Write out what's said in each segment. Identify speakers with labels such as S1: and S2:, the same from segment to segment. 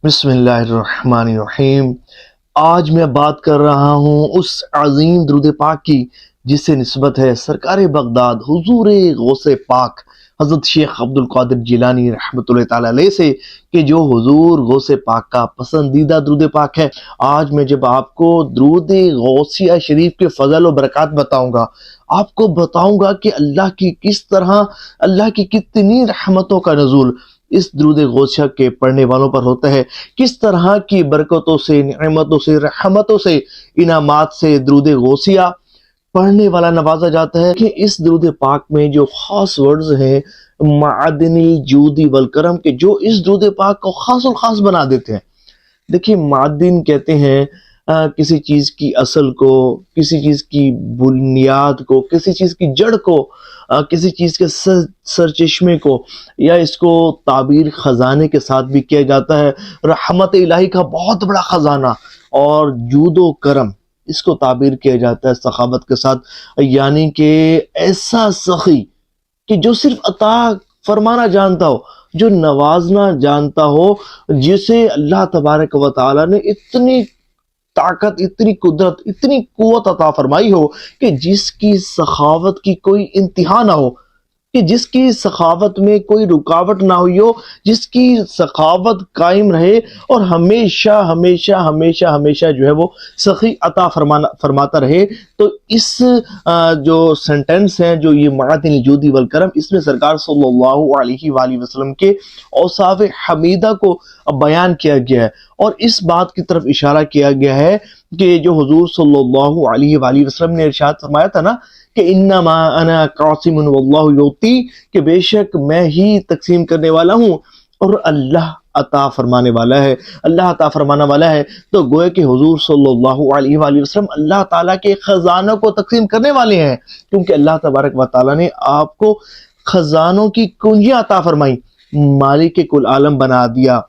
S1: बिस्मिल्लाहिर्रहमानिर्रहीम। आज मैं बात कर रहा हूँ उस अजीम दुरूद पाक की जिससे निस्बत है सरकार बगदाद हुजूर गौसे पाक हज़रत शेख अब्दुल कादिर जिलानी रहमतुल्लाह ताला अलैह से, कि जो हुजूर गौसे पाक का पसंदीदा दुरूद पाक है। आज मैं जब आपको दुरूद गौसिया शरीफ के फ़ज़ल और बरक़ात बताऊँगा, आपको बताऊँगा कि अल्लाह की कितनी रहमतों का नुज़ूल इस दुरूद गौसिया के पढ़ने वालों पर होता है, किस तरह की बरकतों से, नेमतों से, रहमतों से, इनामात से दुरूद गौसिया पढ़ने वाला नवाजा जाता है। कि इस दुरूद पाक में जो खास वर्ड्स हैं मादिनी जूदी वल करम के, जो इस दुरूद पाक को खास और खास बना देते हैं। देखिए, मादिन कहते हैं किसी चीज़ की असल को, किसी चीज़ की बुनियाद को, किसी चीज़ की जड़ को, किसी चीज़ के सरचश्मे को, या इसको ताबीर ख़जाने के साथ भी किया जाता है। रहमत इलाही का बहुत बड़ा ख़जाना और जूदो करम, इसको ताबीर किया जाता है सखावत के साथ, यानी कि ऐसा सखी कि जो सिर्फ अता फरमाना जानता हो, जो नवाजना जानता हो, जिसे अल्लाह तबारक व तआला ने इतनी ताकत, इतनी कुदरत, इतनी कुव्वत अता फरमाई हो कि जिसकी सखावत की कोई इंतहा ना हो, कि जिसकी सखावत में कोई रुकावट ना हुई हो, जिसकी सखावत कायम रहे और हमेशा हमेशा हमेशा हमेशा जो है वो सखी अता फरमाता रहे। तो इस जो सेंटेंस है, जो ये मादिन जूदी वल करम, इसमें सरकार सल्लल्लाहु अलैहि वसल्लम के औसाफ हमीदा को बयान किया गया है और इस बात की तरफ इशारा किया गया है कि जो हुजूर सल्लल्लाहु अलैहि वसल्लम ने इरशाद फरमाया था ना कि इन्नमा अना कासिमुन वल्लाहु युती, कि बेशक मैं ही तकसीम करने वाला हूँ और अल्लाह अता फरमाने वाला है, अल्लाह अता फरमाने वाला है। तो गोया कि हुजूर सल्लल्लाहु अलैहि वसल्लम अल्लाह ताला के खजानों को तकसीम करने वाले हैं, क्योंकि अल्लाह तबारक व ताला ने आपको खजानों की कुंजियां अता फरमाई, मालिक कुल आलम बना दिया,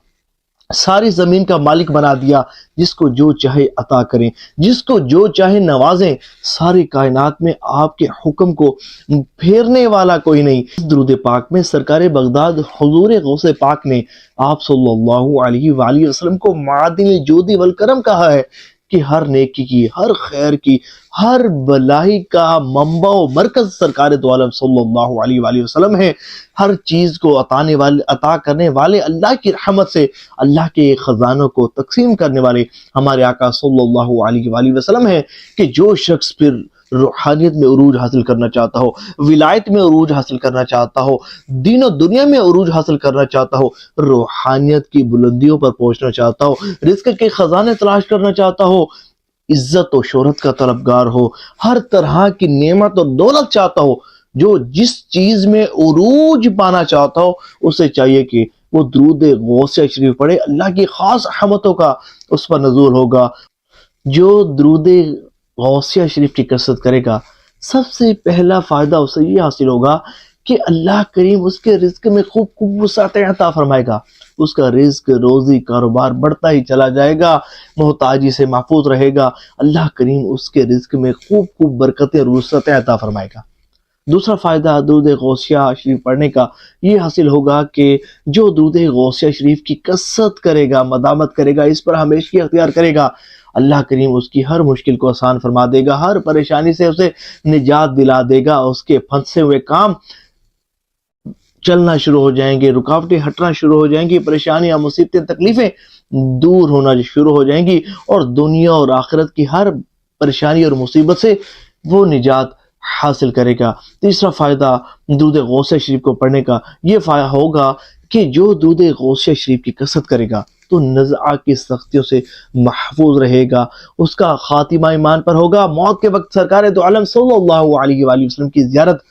S1: सारी जमीन का मालिक बना दिया, जिसको जो चाहे अता करें, जिसको जो चाहे नवाजें। सारी कायनात में आपके हुक्म को फेरने वाला कोई नहीं। इस दुरूद पाक में सरकार बगदाद हुजूर गौसे पाक ने आप सल्लल्लाहु अलैहि वसल्लम को मादिन जूदी वल करम कहा है कि हर नेकी की, हर खैर की, हर भलाई का मंबा व मरकज सरकार दो आलम सल्लल्लाहु अलैहि वसल्लम है। हर चीज़ को अता करने वाले अल्लाह की रहमत से अल्लाह के खजानों को तकसीम करने वाले हमारे आका सल्लल्लाहु अलैहि वसल्लम है। कि जो शख्स फिर रूहानियत में उरूज हासिल करना चाहता हो, विलायत में उरूज हासिल करना चाहता हो, दीन और दुनिया में उरूज हासिल करना चाहता हो, रूहानियत की बुलंदियों पर पहुंचना चाहता हो, रिज़्क़ के खजाने तलाश करना चाहता हो, इज्जत और शोहरत का तलबगार हो, हर तरह की नेमत और दौलत चाहता हो, जो जिस चीज़ में उरूज पाना चाहता हो, उसे चाहिए कि वो दुरूद गौसिया शरीफ पढ़े। अल्लाह की खास रहमतों का उस पर नज़ूल होगा। जो दुरूद गौसिया शरीफ की कसरत करेगा, सबसे पहला फ़ायदा उसे ये हासिल होगा कि अल्लाह करीम उसके रिज़्क़ में खूब वुसअत अता फरमाएगा। उसका रिज़्क़, रोज़ी, कारोबार बढ़ता ही चला जाएगा, मोहताजी से महफूज रहेगा। अल्लाह करीम उसके रिज़्क़ में खूब बरकतें और वुसअत अता फरमाएगा। दूसरा फ़ायदा दुरूद गौसिया शरीफ पढ़ने का ये हासिल होगा कि जो दुरूद गौसिया शरीफ की कसरत करेगा, मदामत करेगा, इस पर हमेशा अख्तियार करेगा, अल्लाह करीम उसकी हर मुश्किल को आसान फरमा देगा, हर परेशानी से उसे निजात दिला देगा। उसके फंसे हुए काम चलना शुरू हो जाएंगे, रुकावटें हटना शुरू हो जाएंगी, परेशानियां, मुसीबतें, तकलीफें दूर होना शुरू हो जाएंगी और दुनिया और आखिरत की हर परेशानी और मुसीबत से वो निजात हासिल करेगा। तीसरा फ़ायदा दुरूद गौसिया शरीफ को पढ़ने का ये फ़ायदा होगा कि जो दुरूद गौसिया शरीफ की कसरत करेगा तो नज़ा की सख्तियों से महफूज रहेगा, उसका खातिमा ईमान पर होगा, मौत के वक्त सरकार दो आलम सल्लल्लाहु अलैहि वसल्लम की ज़ियारत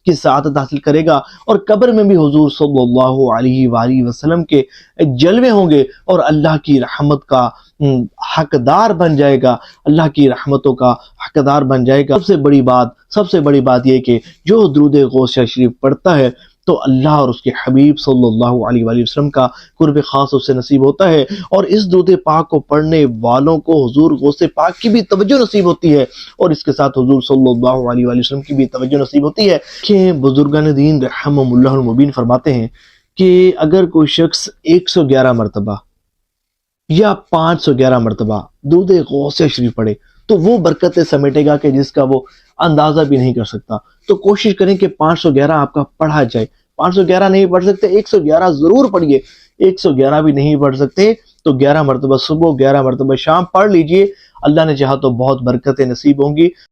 S1: की सआदत हासिल करेगा और कब्र में भी हुजूर सल्लल्लाहु अलैहि वसल्लम के जलवे होंगे और अल्लाह की रहमत का हकदार बन जाएगा, अल्लाह की रहमतों का हकदार बन जाएगा। सबसे बड़ी बात यह कि जो दुरूद गौसिया शरीफ पढ़ता है तो अल्लाह और उसके हबीब सल्लल्लाहु अलैहि वसल्लम का कुर्ब खास उससे नसीब होता है और इस दुरूद पाक को पढ़ने वालों को हुजूर गौसे पाक की भी तवज्जो नसीब होती है और इसके साथ हुजूर सल्लल्लाहु अलैहि वसल्लम की भी तवज्जो नसीब होती है। कि बुजुर्गान दीन रहमहुमुल्लाहुल मुबीन फरमाते हैं कि अगर कोई शख्स 111 मरतबा یا 511 مرتبہ درود غوث شریف پڑھے تو وہ برکتیں سمیٹے گا کہ جس کا وہ اندازہ بھی نہیں کر سکتا۔ تو کوشش کریں کہ 511 آپ کا پڑھا جائے۔ 511 نہیں پڑھ سکتے 111 ضرور پڑھیے۔ 111 بھی نہیں پڑھ سکتے تو 11 مرتبہ صبح 11 مرتبہ شام پڑھ لیجئے۔ اللہ نے چاہا تو بہت برکتیں نصیب ہوں گی۔